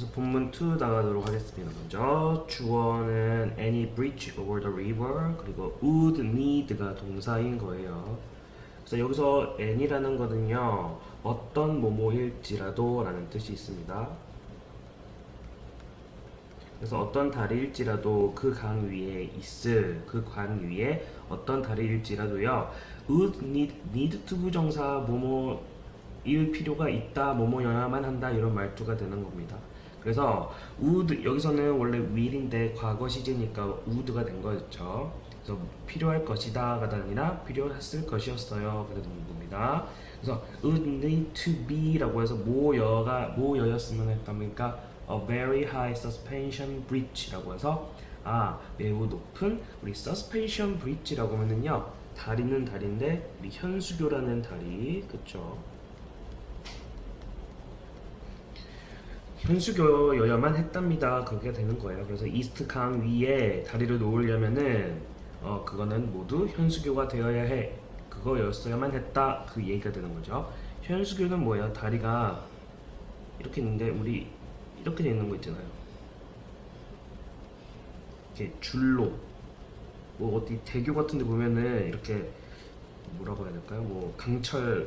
그래서 본문 2 나가도록 하겠습니다. 먼저 주어는 any bridge over the river 그리고 would need가 동사인 거예요. 그래서 여기서 any라는 거는요 어떤 뭐뭐일지라도 라는 뜻이 있습니다. 그래서 어떤 다리일지라도 그 강 위에 있을 그 강 위에 어떤 다리일지라도요 would need to 부정사 뭐뭐일 필요가 있다 뭐뭐여야만 한다 이런 말투가 되는 겁니다. 그래서 would 여기서는 원래 will인데 과거 시제니까 would가 된 거였죠. 그래서 필요할 것이다가 아니라 필요했을 것이었어요. 그래서 되는 겁니다. 그래서 would need to be라고 해서 뭐여였으면 했답니까? A very high suspension bridge라고 해서 매우 높은 우리 suspension bridge라고 하면은요 다리는 다리인데 우리 현수교라는 다리 그쵸? 현수교여야만 했답니다. 그게 되는 거예요. 그래서 이스트 강 위에 다리를 놓으려면은 그거는 모두 현수교가 되어야 해. 그거였어야만 했다. 그 얘기가 되는 거죠. 현수교는 뭐예요? 다리가 이렇게 있는데 우리 이렇게 돼 있는 거 있잖아요. 이렇게 줄로 뭐 어디 대교 같은 데 보면은 이렇게 뭐라고 해야 될까요? 뭐 강철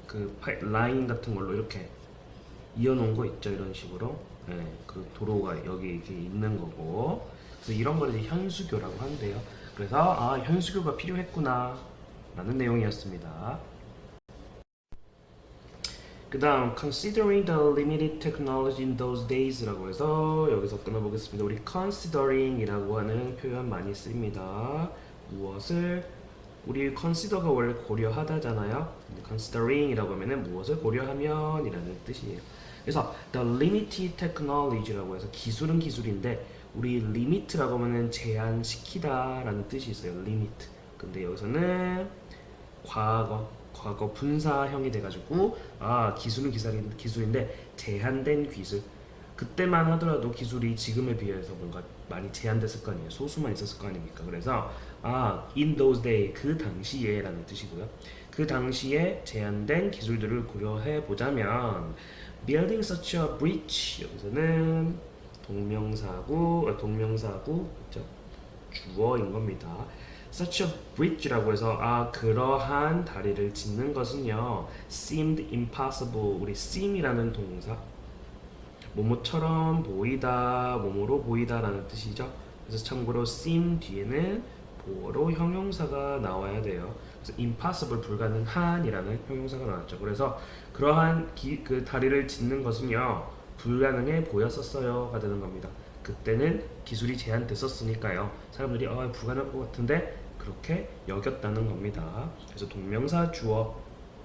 그 라인 같은 걸로 이렇게 이어놓은 거 있죠. 이런 식으로. 네, 그 도로가 여기 이렇게 있는 거고. 그래서 이런 거를 이제 현수교라고 한대요. 그래서 현수교가 필요했구나 라는 내용이었습니다. 그 다음 considering the limited technology in those days라고 해서 여기서 끊어보겠습니다. 우리 considering 이라고 하는 표현 많이 씁니다. 무엇을 우리 consider가 원래 고려하다잖아요. considering 이라고 하면은 무엇을 고려하면 이라는 뜻이에요. 그래서 the limited technology라고 해서 기술은 기술인데 우리 limit라고 하면은 제한시키다 라는 뜻이 있어요. limit. 근데 여기서는 과거 분사형이 돼가지고 기술은 기술인데 제한된 기술 그때만 하더라도 기술이 지금에 비해서 뭔가 많이 제한됐을 거 아니에요. 소수만 있었을 거 아닙니까? 그래서 in those days 그 당시에 라는 뜻이고요. 그 당시에 제한된 기술들을 고려해 보자면 building such a bridge 여기서는 동명사구 그렇죠? 주어인 겁니다. such a bridge라고 해서 그러한 다리를 짓는 것은요 seemed impossible 우리 seem이라는 동사 뭐뭐처럼 보이다 뭐뭐로 보이다라는 뜻이죠. 그래서 참고로 seem 뒤에는 보어로 형용사가 나와야 돼요. 그래서 impossible 불가능한이라는 형용사가 나왔죠. 그래서 그러한 그 다리를 짓는 것은요 불가능해 보였었어요가 되는 겁니다. 그때는 기술이 제한됐었으니까요. 사람들이 불가능할 것 같은데 그렇게 여겼다는 겁니다. 그래서 동명사 주어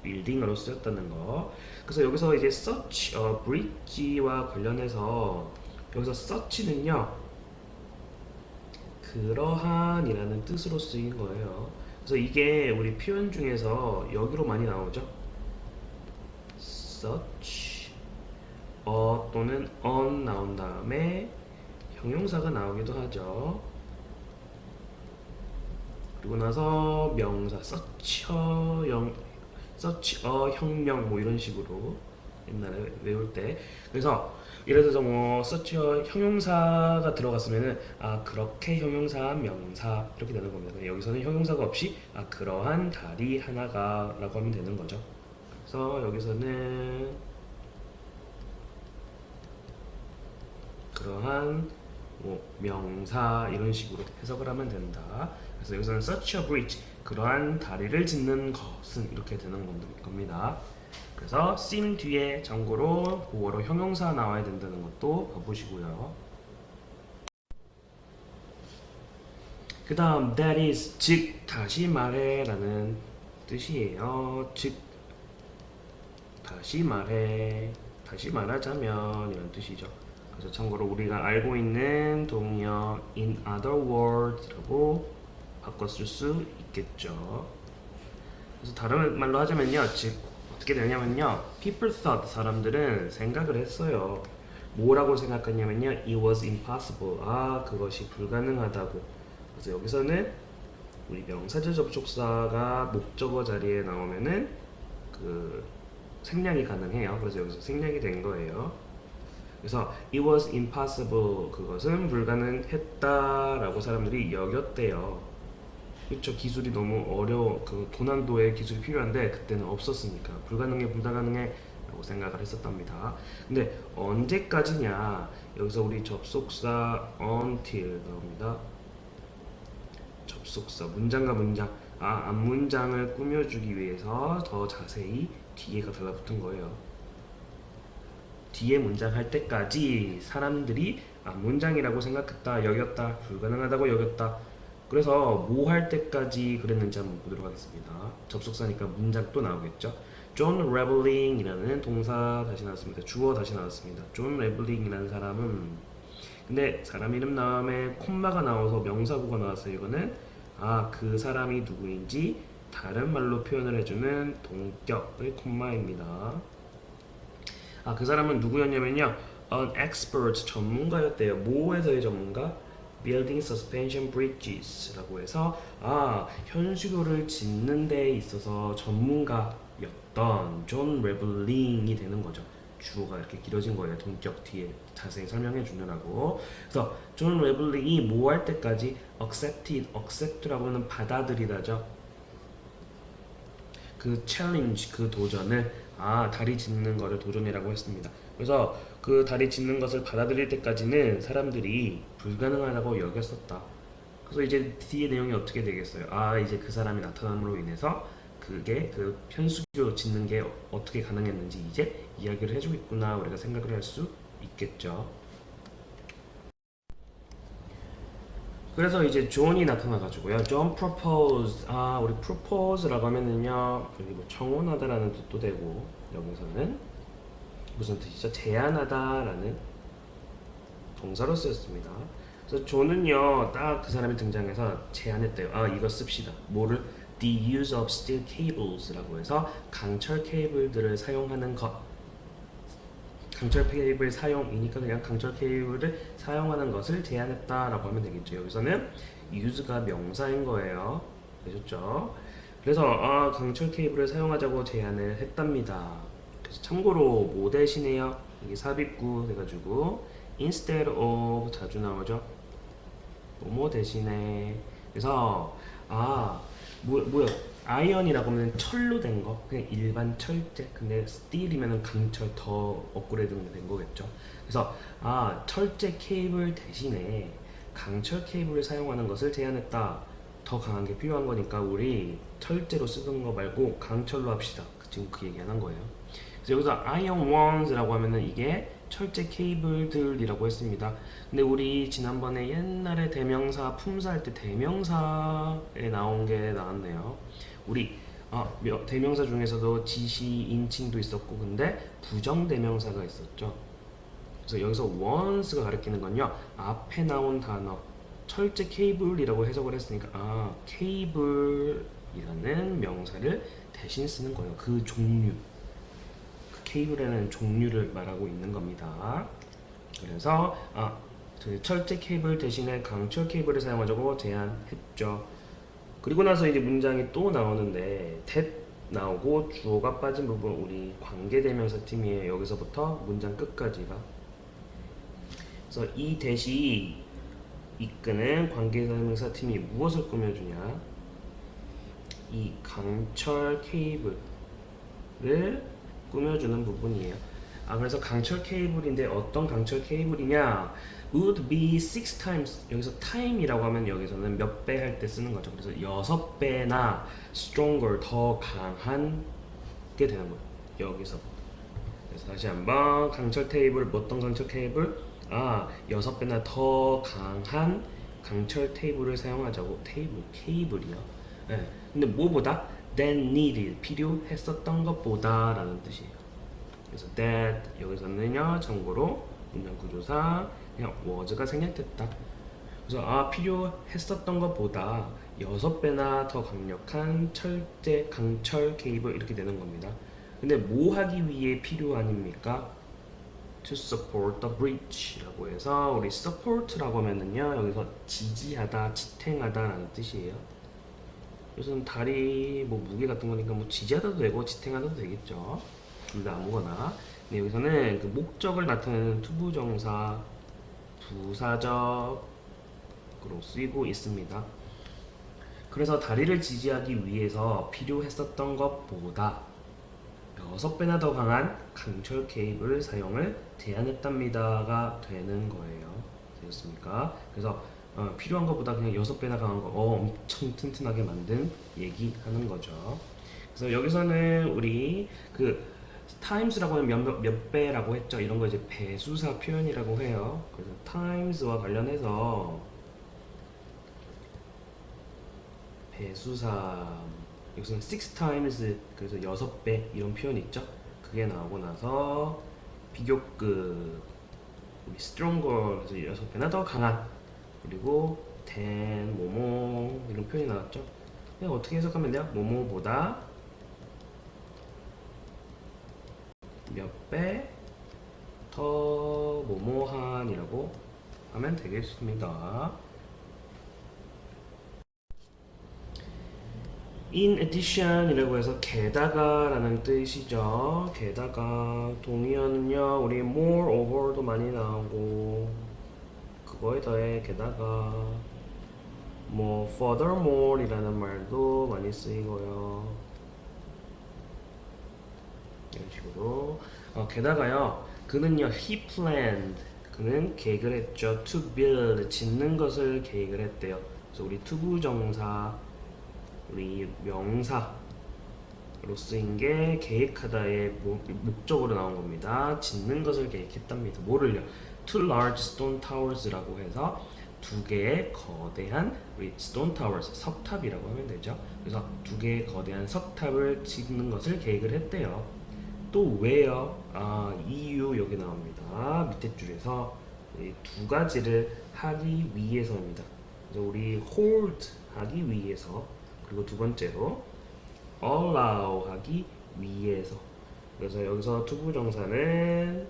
빌딩으로 쓰였다는 거. 그래서 여기서 이제 such a bridge와 관련해서 여기서 such는요 그러한이라는 뜻으로 쓰인 거예요. 그래서 이게 우리 표현 중에서 여기로 많이 나오죠. such 또는 on 나온 다음에 형용사가 나오기도 하죠. 그리고 나서 명사 such a 혁명 뭐 이런 식으로 옛날에 외울 때 그래서 예를 들어서 뭐 such a 형용사가 들어갔으면은 그렇게 형용사 명사 이렇게 되는 겁니다. 여기서는 형용사가 없이 그러한 다리 하나가 라고 하면 되는 거죠. 그래서 여기서는 그러한 뭐 명사 이런 식으로 해석을 하면 된다. 그래서 여기서는 such a bridge 그러한 다리를 짓는 것은 이렇게 되는 겁니다. 그래서 seem 뒤에 참고로 보어로 형용사 나와야 된다는 것도 봐보시고요. 그 다음 that is 즉 다시 말해 라는 뜻이에요. 즉 다시 말하자면 이런 뜻이죠. 그래서 참고로 우리가 알고 있는 동의어 in other words라고 바꿔 쓸 수 있겠죠. 그래서 다른 말로 하자면요, 즉 어떻게 되냐면요, people thought 사람들은 생각을 했어요. 뭐라고 생각했냐면요, it was impossible. 그것이 불가능하다고. 그래서 여기서는 우리 명사절 접속사가 목적어 자리에 나오면은 그 생략이 가능해요. 그래서 여기서 생략이 된 거예요. 그래서 it was impossible 그것은 불가능했다라고 사람들이 여겼대요. 그렇죠. 기술이 너무 그 고난도의 기술이 필요한데 그때는 없었으니까 불가능해 라고 생각을 했었답니다. 근데 언제까지냐? 여기서 우리 접속사 until 나옵니다. 접속사 문장과 문장 앞문장을 꾸며주기 위해서 더 자세히 뒤에가 달라붙은 거예요. 뒤에 문장 할 때까지 사람들이 앞문장이라고 생각했다, 여겼다, 불가능하다고 여겼다. 그래서 뭐 할 때까지 그랬는지 한번 보도록 하겠습니다. 접속사니까 문장 또 나오겠죠. John Reveling이라는 동사 다시 나왔습니다. 주어 다시 나왔습니다. John Reveling이라는 사람은 근데 사람 이름 다음에 콤마가 나와서 명사구가 나왔어요. 이거는 그 사람이 누구인지 다른 말로 표현을 해주는 동격의 콤마입니다. 그 사람은 누구였냐면요. An expert 전문가였대요. 뭐에서의 전문가? Building suspension bridges라고 해서 현수교를 짓는 데 있어서 전문가였던 존 레블링이 되는 거죠. 주어가 이렇게 길어진 거예요. 동격 뒤에 자세히 설명해 주느라고. 그래서 존 레블링이 뭐 할 때까지 accept라고 하는 받아들이다죠. 그 챌린지, 그 도전을 다리 짚는 거를 도전이라고 했습니다. 그래서 그 다리 짚는 것을 받아들일 때까지는 사람들이 불가능하다고 여겼었다. 그래서 이제 뒤에 내용이 어떻게 되겠어요? 이제 그 사람이 나타남으로 인해서 그게 그 현수교 짓는 게 어떻게 가능했는지 이제 이야기를 해주고 있구나 우리가 생각을 할 수 있겠죠. 그래서 이제 존이 나타나가지고요. John proposed. 우리 propose라고 하면은요, 여기 뭐 청혼하다라는 뜻도 되고, 여기서는 무슨 뜻이죠? 제안하다라는 동사로 쓰였습니다. 그래서 존은요, 딱 그 사람이 등장해서 제안했대요. 이거 씁시다. 뭐를? The use of steel cables라고 해서 강철 케이블들을 사용하는 것. 강철 케이블 사용이니까 그냥 강철 케이블을 사용하는 것을 제안했다라고 하면 되겠죠. 여기서는 use가 명사인 거예요. 되셨죠? 그래서 강철 케이블을 사용하자고 제안을 했답니다. 그래서 참고로 뭐 대신에요? 이게 삽입구 돼가지고 instead of 자주 나오죠. 뭐 대신에 그래서 뭐야 아이언이라고 하면 철로 된 거, 그냥 일반 철제. 근데 스틸이면은 강철 더 업그레이드 된 거겠죠. 그래서 철제 케이블 대신에 강철 케이블을 사용하는 것을 제안했다. 더 강한 게 필요한 거니까 우리 철제로 쓰던 거 말고 강철로 합시다. 지금 그 얘기하는 거예요. 그래서 여기서 iron ones라고 하면은 이게 철제 케이블들이라고 했습니다. 근데 우리 지난번에 옛날에 대명사 품사할 때 대명사에 나온 게 나왔네요. 우리 대명사 중에서도 지시, 인칭도 있었고 근데 부정대명사가 있었죠. 그래서 여기서 once가 가리키는 건요. 앞에 나온 단어 철제 케이블이라고 해석을 했으니까 케이블이라는 명사를 대신 쓰는 거예요. 그 종류. 케이블이라는 종류를 말하고 있는 겁니다. 그래서 철제 케이블 대신에 강철 케이블을 사용하자고 제안했죠. 그리고 나서 이제 문장이 또 나오는데 that 나오고 주어가 빠진 부분 우리 관계대명사 팀이에요. 여기서부터 문장 끝까지가. 그래서 이 대시 이끄는 관계대명사 팀이 무엇을 꾸며주냐? 이 강철 케이블을 꾸며주는 부분이에요. 그래서 강철 케이블인데 어떤 강철 케이블이냐? would be 6 times. 여기서 time이라고 하면 여기서는 몇 배 할 때 쓰는 거죠. 그래서 6배나 stronger 더 강한 게 되는 거예요. 여기서. 그래서 다시 한번 강철 케이블 어떤 강철 케이블? 6배나 더 강한 강철 테이블을 사용하자고. 케이블이요. 네. 근데 뭐보다? than needed 필요했었던 것보다 라는 뜻이에요. 그래서 that 여기서는요 참고로 문장 구조상 그냥 was가 생략됐다. 그래서 필요했었던 것보다 6배나 더 강력한 철제 강철 케이블 이렇게 되는 겁니다. 근데 뭐 하기 위해 필요한입니까? To support the bridge라고 해서 우리 support라고 하면은요 여기서 지지하다, 지탱하다라는 뜻이에요. 요즘 다리 무게 같은 거니까 지지하다도 되고 지탱하다도 되겠죠. 둘 다 아무거나. 네, 여기서는 그 목적을 나타내는 투부정사 부사적으로 쓰이고 있습니다. 그래서 다리를 지지하기 위해서 필요했었던 것보다 6배나 더 강한 강철 케이블 사용을 제안했답니다가 되는 거예요. 되셨습니까? 그래서 필요한 것보다 그냥 6배나 강한 거 엄청 튼튼하게 만든 얘기하는 거죠. 그래서 여기서는 우리 그 times라고 하면 몇 배라고 했죠. 이런 거 이제 배수사 표현이라고 해요. 그래서 times와 관련해서 배수사 여기서는 6 times 그래서 6배 이런 표현 있죠. 그게 나오고 나서 비교급 우리 stronger 그래서 6배나 더 강한 그리고 than 뭐뭐 이런 표현이 나왔죠. 그냥 어떻게 해석하면 돼요? 뭐뭐보다 몇 배 더 뭐뭐한이라고 하면 되겠습니다. In addition 이라고 해서 게다가 라는 뜻이죠. 게다가 동의어는요 우리 moreover도 많이 나오고 그거에 더해 게다가 뭐 furthermore 이라는 말도 많이 쓰이고요. 이런 식으로 게다가요 그는요 he planned 그는 계획을 했죠. to build 짓는 것을 계획을 했대요. 그래서 우리 투부정사 우리 명사로 쓰인 게 계획하다의 목적으로 나온 겁니다. 짓는 것을 계획했답니다. 뭐를요? Two large stone towers라고 해서 두 개의 거대한 우리 stone towers 석탑이라고 하면 되죠. 그래서 두 개의 거대한 석탑을 짓는 것을 계획을 했대요. 또 왜요? 이유 여기 나옵니다. 밑에 줄에서 이 두 가지를 하기 위해서입니다. 그래서 우리 hold 하기 위해서 그리고 두 번째로 allow 하기 위해서 그래서 여기서 투부정사는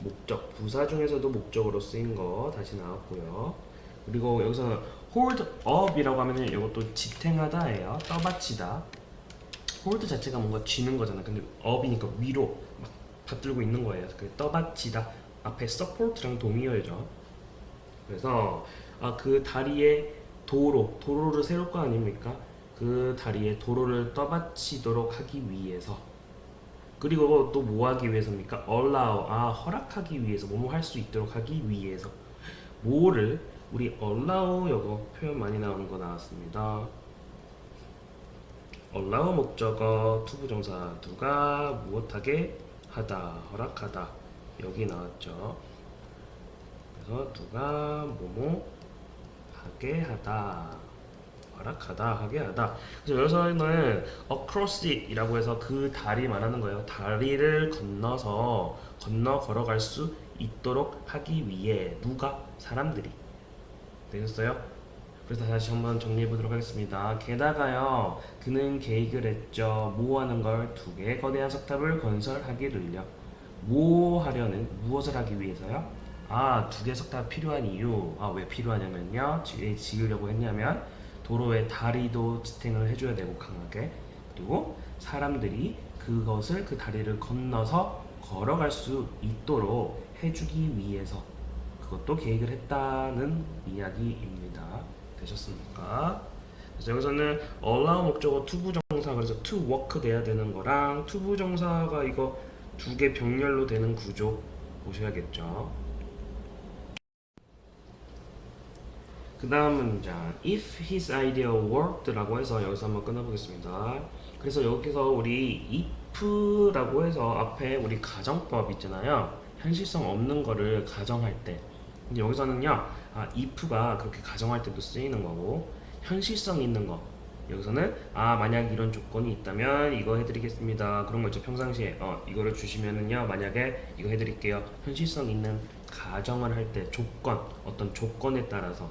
목적 부사 중에서도 목적으로 쓰인 거 다시 나왔고요. 그리고 여기서 hold up이라고 하면은 이것도 지탱하다예요. 떠받치다. hold 자체가 뭔가 쥐는 거잖아. 근데 up이니까 위로 막 받들고 있는 거예요. 그 떠받치다 앞에 support랑 동의어죠. 그래서 그 다리에 도로를 세울 거 아닙니까? 그 다리에 도로를 떠받치도록 하기 위해서 그리고 또 뭐 하기 위해서입니까? allow 허락하기 위해서 뭐뭐 할 수 있도록 하기 위해서 뭐를 우리 allow 이거 표현 많이 나오는 거 나왔습니다. allow 목적어 투부정사 누가 무엇하게 하다 허락하다 여기 나왔죠. 그래서 누가 뭐뭐 하게 하다 허락하다 하게 하다. 그래서 여기서는 across it 이라고 해서 그 다리 말하는 거예요. 다리를 건너서 걸어갈 수 있도록 하기 위해 누가? 사람들이. 되셨어요? 그래서 다시 한번 정리해 보도록 하겠습니다. 게다가요 그는 계획을 했죠. 뭐 하는 걸? 두 개의 거대한 석탑을 건설하기를요. 뭐 하려는? 무엇을 하기 위해서요? 두 개 석탑 필요한 이유. 왜 필요하냐면요. 왜 지으려고 했냐면 도로에 다리도 지탱을 해줘야 되고 강하게 그리고 사람들이 그것을 그 다리를 건너서 걸어갈 수 있도록 해주기 위해서 그것도 계획을 했다는 이야기입니다. 되셨습니까? 그래서 여기서는 allow 목적어 투부정사 그래서 to work 돼야 되는 거랑 투부정사가 이거 두 개 병렬로 되는 구조 보셔야겠죠. 그 다음 문장 if his idea worked 라고 해서 여기서 한번 끊어보겠습니다. 그래서 여기서 우리 if라고 해서 앞에 우리 가정법 있잖아요. 현실성 없는 거를 가정할 때 근데 여기서는요 if가 그렇게 가정할 때도 쓰이는 거고 현실성 있는 거 여기서는 만약 이런 조건이 있다면 이거 해드리겠습니다 그런 거 있죠. 평상시에 이거를 주시면은요 만약에 이거 해드릴게요. 현실성 있는 가정을 할 때 조건 어떤 조건에 따라서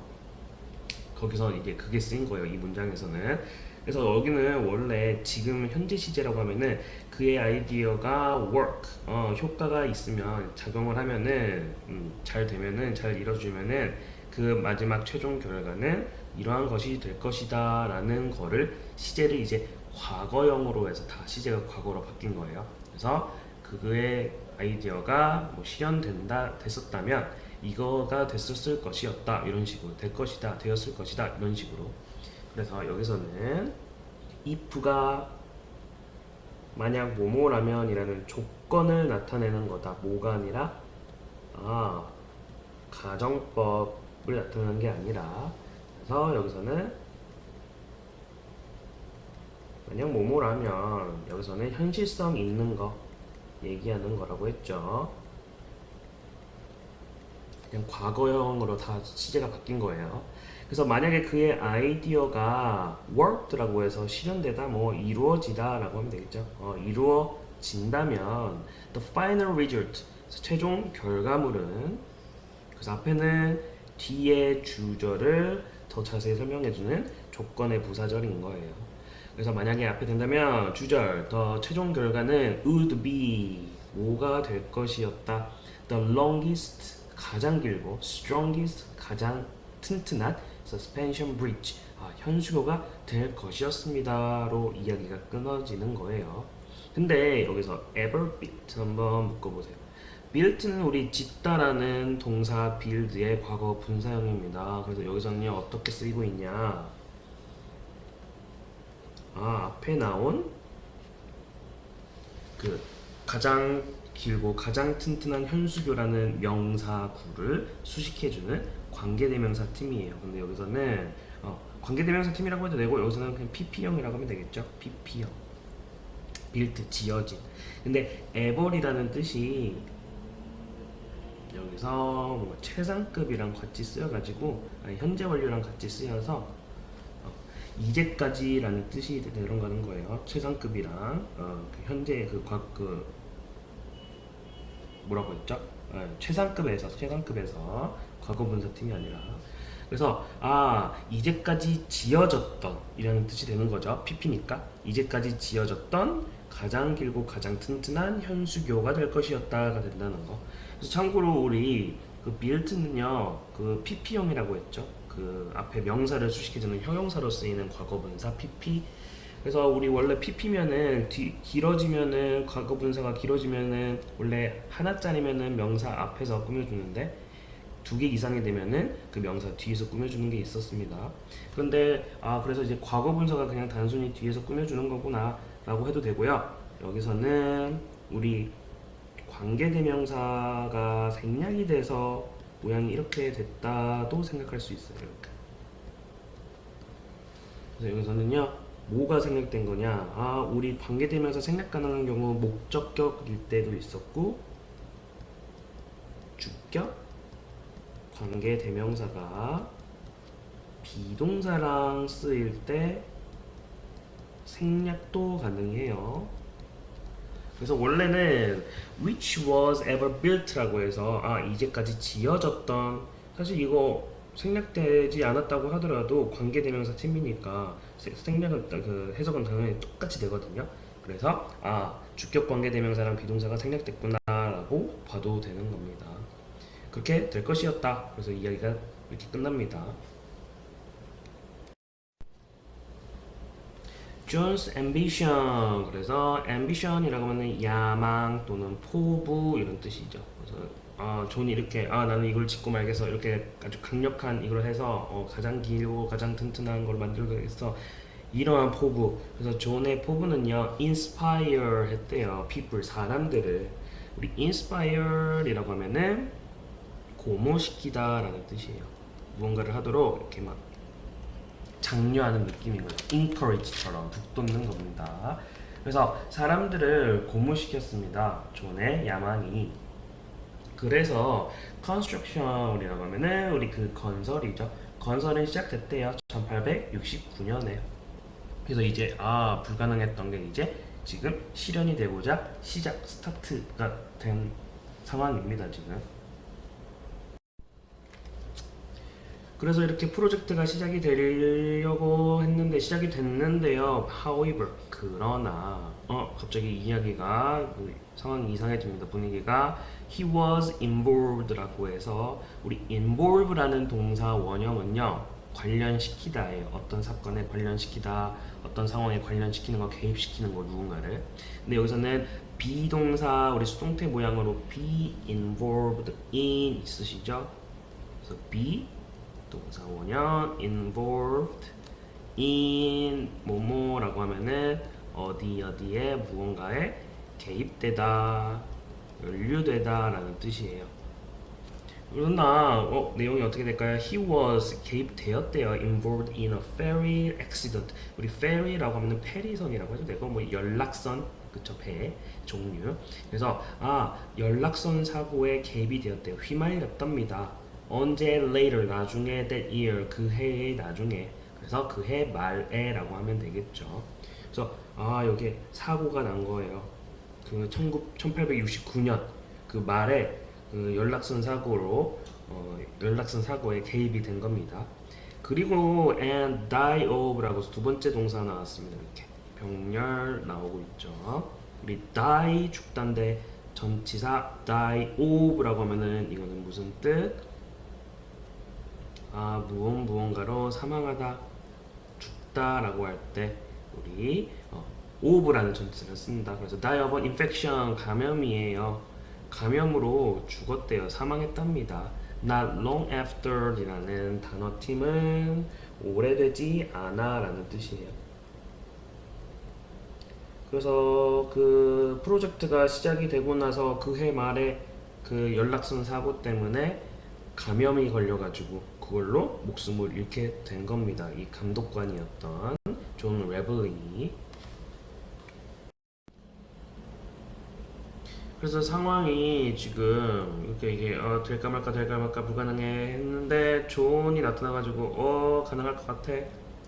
거기서 이게 그게 쓰인 거예요. 이 문장에서는. 그래서 여기는 원래 지금 현재 시제라고 하면은 그의 아이디어가 work 효과가 있으면 작용을 하면은 잘 되면은 잘 이뤄주면은 그 마지막 최종 결과는 이러한 것이 될 것이다 라는 거를 시제를 이제 과거형으로 해서 다 시제가 과거로 바뀐 거예요. 그래서 그의 아이디어가 뭐 됐었다면 이거가 됐었을 것이었다 이런 식으로 될 것이다 되었을 것이다 이런 식으로. 그래서 여기서는 if가 만약 뭐뭐라면이라는 조건을 나타내는 거다. 뭐가 아니라 가정법을 나타내는 게 아니라. 그래서 여기서는 만약 뭐뭐라면 여기서는 현실성 있는 거 얘기하는 거라고 했죠. 그냥 과거형으로 다 시제가 바뀐 거예요. 그래서 만약에 그의 아이디어가 worked라고 해서 실현되다 뭐 이루어지다 라고 하면 되겠죠. 이루어진다면 the final result 최종 결과물은, 그래서 앞에는 뒤에 주절을 더 자세히 설명해주는 조건의 부사절인 거예요. 그래서 만약에 앞에 된다면 주절 더 최종 결과는 would be 뭐가 될 것이었다. the longest 가장 길고 strongest 가장 튼튼한 suspension bridge 현수교가 될 것이었습니다로 이야기가 끊어지는 거예요. 근데 여기서 ever built 한번 묶어보세요. built는 우리 짓다라는 동사 build의 과거 분사형입니다. 그래서 여기서는요 어떻게 쓰이고 있냐, 앞에 나온 그 가장 길고 가장 튼튼한 현수교라는 명사구를 수식해주는 관계대명사 팀이에요. 근데 여기서는 관계대명사 팀이라고 해도 되고 여기서는 그냥 PP형이라고 하면 되겠죠. PP형, built 지어진. 근데 ever이라는 뜻이 여기서 뭔가 최상급이랑 같이 쓰여가지고 현재 완료랑 같이 쓰여서 이제까지라는 뜻이 들어가는 거예요. 최상급이랑 현재 뭐라고 했죠? 최상급에서 과거 분사팀이 아니라. 그래서 이제까지 지어졌던 이라는 뜻이 되는 거죠. PP니까 이제까지 지어졌던 가장 길고 가장 튼튼한 현수교가 될 것이었다가 된다는 거. 그래서 참고로 우리 그 built는요 그 PP형이라고 했죠. 그 앞에 명사를 수식해주는 형용사로 쓰이는 과거분사 PP. 그래서 우리 원래 PP면은 길어지면은 과거분사가 길어지면은 원래 하나짜리면은 명사 앞에서 꾸며주는데 두 개 이상이 되면은 그 명사 뒤에서 꾸며주는 게 있었습니다. 그런데 그래서 이제 과거분사가 그냥 단순히 뒤에서 꾸며주는 거구나 라고 해도 되고요. 여기서는 우리 관계대명사가 생략이 돼서 모양이 이렇게 됐다도 생각할 수 있어요. 이렇게. 그래서 여기서는요 뭐가 생략된 거냐, 우리 관계대명사 생략 가능한 경우 목적격일 때도 있었고 주격 관계대명사가 비동사랑 쓰일 때 생략도 가능해요. 그래서 원래는 which was ever built라고 해서 이제까지 지어졌던, 사실 이거 생략되지 않았다고 하더라도 관계대명사 팀이니까 생략은 그 해석은 당연히 똑같이 되거든요. 그래서 주격 관계대명사랑 비동사가 생략됐구나라고 봐도 되는 겁니다. 그렇게 될 것이었다. 그래서 이야기가 이렇게 끝납니다. John's ambition. 그래서 ambition이라고 하면 야망 또는 포부 이런 뜻이죠. 그래서 존이 이렇게 나는 이걸 짓고 말겠어 이렇게 아주 강력한 이걸 해서 가장 길고 가장 튼튼한 걸 만들겠어 이러한 포부. 그래서 존의 포부는요 inspire 했대요. people 사람들을. 우리 inspire이라고 하면은 고무시키다 라는 뜻이에요. 무언가를 하도록 이렇게 막 장려하는 느낌인 거예요. encourage처럼 북돋는 겁니다. 그래서 사람들을 고무시켰습니다. 존의 야망이. 그래서 construction이라고 하면은 우리 그 건설이죠. 건설은 시작됐대요. 1869년에. 그래서 이제 불가능했던 게 이제 지금 실현이 되고자 스타트가 된 상황입니다. 지금. 그래서 이렇게 프로젝트가 시작이 되려고 했는데 시작이 됐는데요. However, 그러나 갑자기 이야기가 상황이 이상해집니다. 분위기가 he was involved라고 해서 우리 involve라는 동사 원형은요 관련시키다예요. 어떤 사건에 관련시키다, 어떤 상황에 관련시키는 거, 개입시키는 거 누군가를. 근데 여기서는 비동사 우리 수동태 모양으로 be involved in 있으시죠? 그래서 be 동사 원형 involved in 뭐뭐라고 하면은 어디에 무언가에 개입되다, 연루되다라는 뜻이에요. 그러나 내용이 어떻게 될까요? He was 개입되었대요. Involved in a ferry accident. 우리 ferry라고 하면 페리선이라고 하죠. 내가 뭐 연락선 그쵸 배 종류. 그래서 연락선 사고에 개입이 되었대요. 휘말렸답니다. 언제 later 나중에 that year 그 해의 나중에. 그래서 그 해 말에라고 하면 되겠죠. 그래서 여기 사고가 난 거예요. 그 1869년 그 말에 그 연락선 사고로 연락선 사고에 개입이 된 겁니다. 그리고 and die of라고 두 번째 동사 나왔습니다. 이렇게 병렬 나오고 있죠. 우리 die 죽다인데 전치사 die of라고 하면은 이거는 무슨 뜻? 무언가로 사망하다, 죽다라고 할 때 우리 of라는 전치사를 쓴다. 그래서 die of an infection 감염이에요. 감염으로 죽었대요. 사망했답니다. Not long after이라는 단어팀은 오래되지 않아라는 뜻이에요. 그래서 그 프로젝트가 시작이 되고 나서 그 해 말에 그 연락선 사고 때문에 감염이 걸려가지고 그걸로 목숨을 잃게 된 겁니다. 이 감독관이었던 존 레블링이. 그래서 상황이 지금 이렇게 이게 될까 말까 불가능해 했는데 존이 나타나가지고 가능할 것 같아.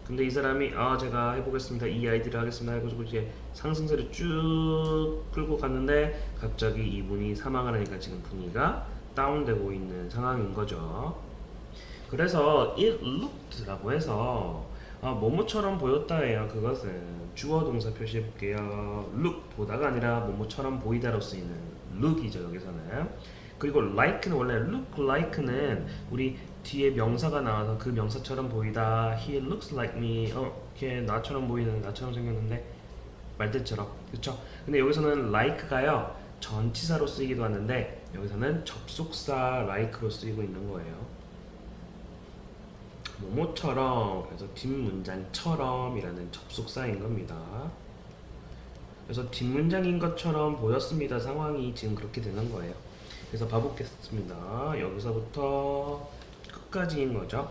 근데 이 사람이 제가 해보겠습니다. 이 아이디를 하겠습니다. 해가지고 이제 상승세를 쭉 끌고 갔는데 갑자기 이분이 사망을 하니까 지금 분위기가 다운되고 있는 상황인 거죠. 그래서 it looked라고 해서 뭐뭐처럼 보였다예요. 그것은 주어 동사 표시해 볼게요. look 보다가 아니라 뭐뭐처럼 보이다로 쓰이는 look이죠 여기서는. 그리고 like는 원래 look like는 우리 뒤에 명사가 나와서 그 명사처럼 보이다. He looks like me. 걔 나처럼 보이는, 나처럼 생겼는데 말뜻처럼, 그렇죠? 근데 여기서는 like가요 전치사로 쓰이기도 하는데 여기서는 접속사 like로 쓰이고 있는 거예요. 뭐뭐처럼, 그래서 뒷문장처럼이라는 접속사인 겁니다. 그래서 뒷문장인 것처럼 보였습니다. 상황이 지금 그렇게 되는 거예요. 그래서 봐보겠습니다. 여기서부터 끝까지인 거죠.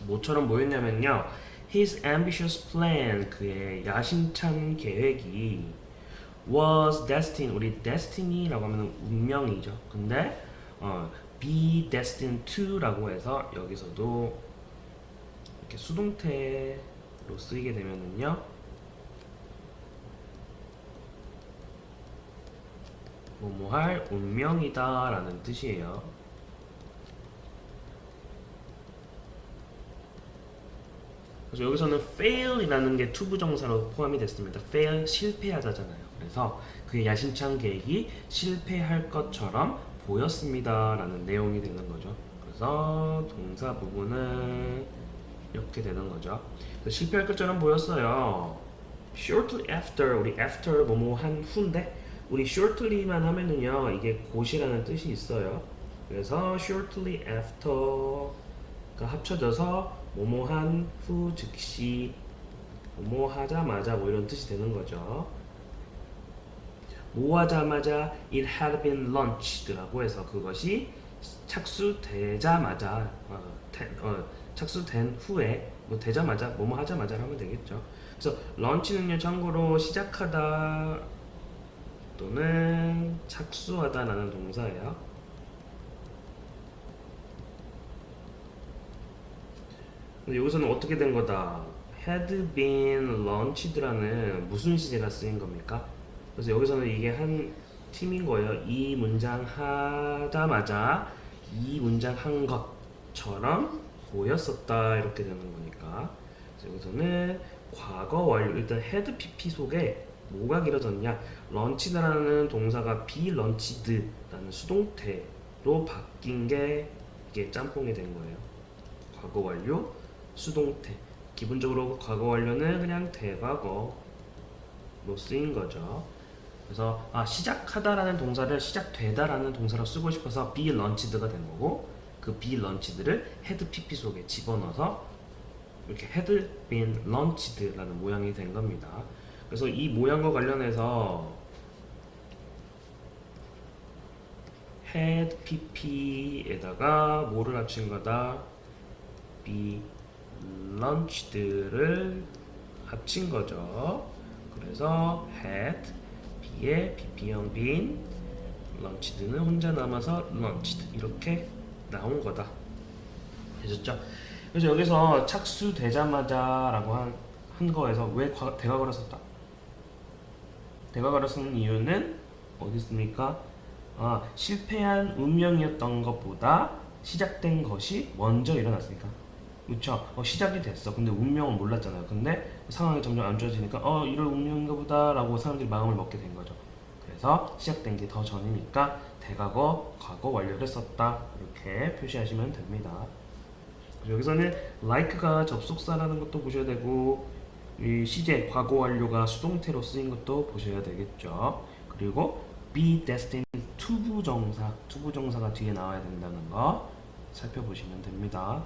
뭐처럼 보였냐면요. His ambitious plan, 그의 야심찬 계획이 was destined, 우리 destiny라고 하면 운명이죠. 근데 be destined to라고 해서 여기서도 이렇게 수동태로 쓰이게 되면은요. 뭐뭐할 운명이다 라는 뜻이에요. 그래서 여기서는 fail이라는 게 투부정사로 포함이 됐습니다. fail, 실패하다잖아요. 그래서 그의 야심찬 계획이 실패할 것처럼 보였습니다 라는 내용이 되는 거죠. 그래서 동사 부분은 이렇게 되는 거죠. 실패할 것처럼 보였어요. shortly after, 우리 after 뭐뭐 한 후인데 우리 shortly만 하면은요 이게 곧이라는 뜻이 있어요. 그래서 shortly after가 합쳐져서 뭐뭐 한 후 즉시 뭐뭐 하자마자 뭐 이런 뜻이 되는 거죠. 뭐 하자마자 it had been launched,라고 해서 그것이 착수되자마자 착수된 후에 뭐 되자마자 뭐뭐 하자마자 하면 되겠죠. 그래서 launch는요 참고로 시작하다 또는 착수하다라는 동사예요. 근데 여기서는 어떻게 된 거다? had been launched,라는 무슨 시제가 쓰인 겁니까? 그래서 여기서는 이게 한 팀인 거예요. 이 문장 하자마자 이 문장 한 것처럼 보였었다 이렇게 되는 거니까. 그래서 여기서는 과거 완료, 일단 had pp 속에 뭐가 길어졌냐? 런치드라는 동사가 be lunced라는 수동태로 바뀐 게 이게 짬뽕이 된 거예요. 과거 완료 수동태. 기본적으로 과거 완료는 그냥 대과거로 쓰인 거죠. 그래서 시작하다라는 동사를 시작되다라는 동사로 쓰고 싶어서 be launched,가 된 거고, 그 be launched,를 had pp 속에 집어넣어서 이렇게 had been launched,라는 모양이 된 겁니다. 그래서 이 모양과 관련해서 had pp에다가 뭐를 합친 거다? be launched,를 합친 거죠. 그래서 had b에 pp형 been, launced는 혼자 남아서 launched, 이렇게 나온 거다. 되셨죠? 그래서 여기서 착수되자마자라고 한 거에서 왜 대과거를 썼다? 대과거를 쓰는 이유는 어디 있습니까? 실패한 운명이었던 것보다 시작된 것이 먼저 일어났으니까. 그렇죠? 시작이 됐어. 근데 운명은 몰랐잖아요. 근데 상황이 점점 안 좋아지니까 이럴 운명인가 보다라고 사람들이 마음을 먹게 된 거죠. 그래서 시작된 게 더 전이니까 대과거, 과거 완료를 썼다. 이렇게 표시하시면 됩니다. 여기서는 like가 접속사라는 것도 보셔야 되고, 이 시제, 과거 완료가 수동태로 쓰인 것도 보셔야 되겠죠. 그리고 be destined 투부정사가 뒤에 나와야 된다는 거 살펴보시면 됩니다.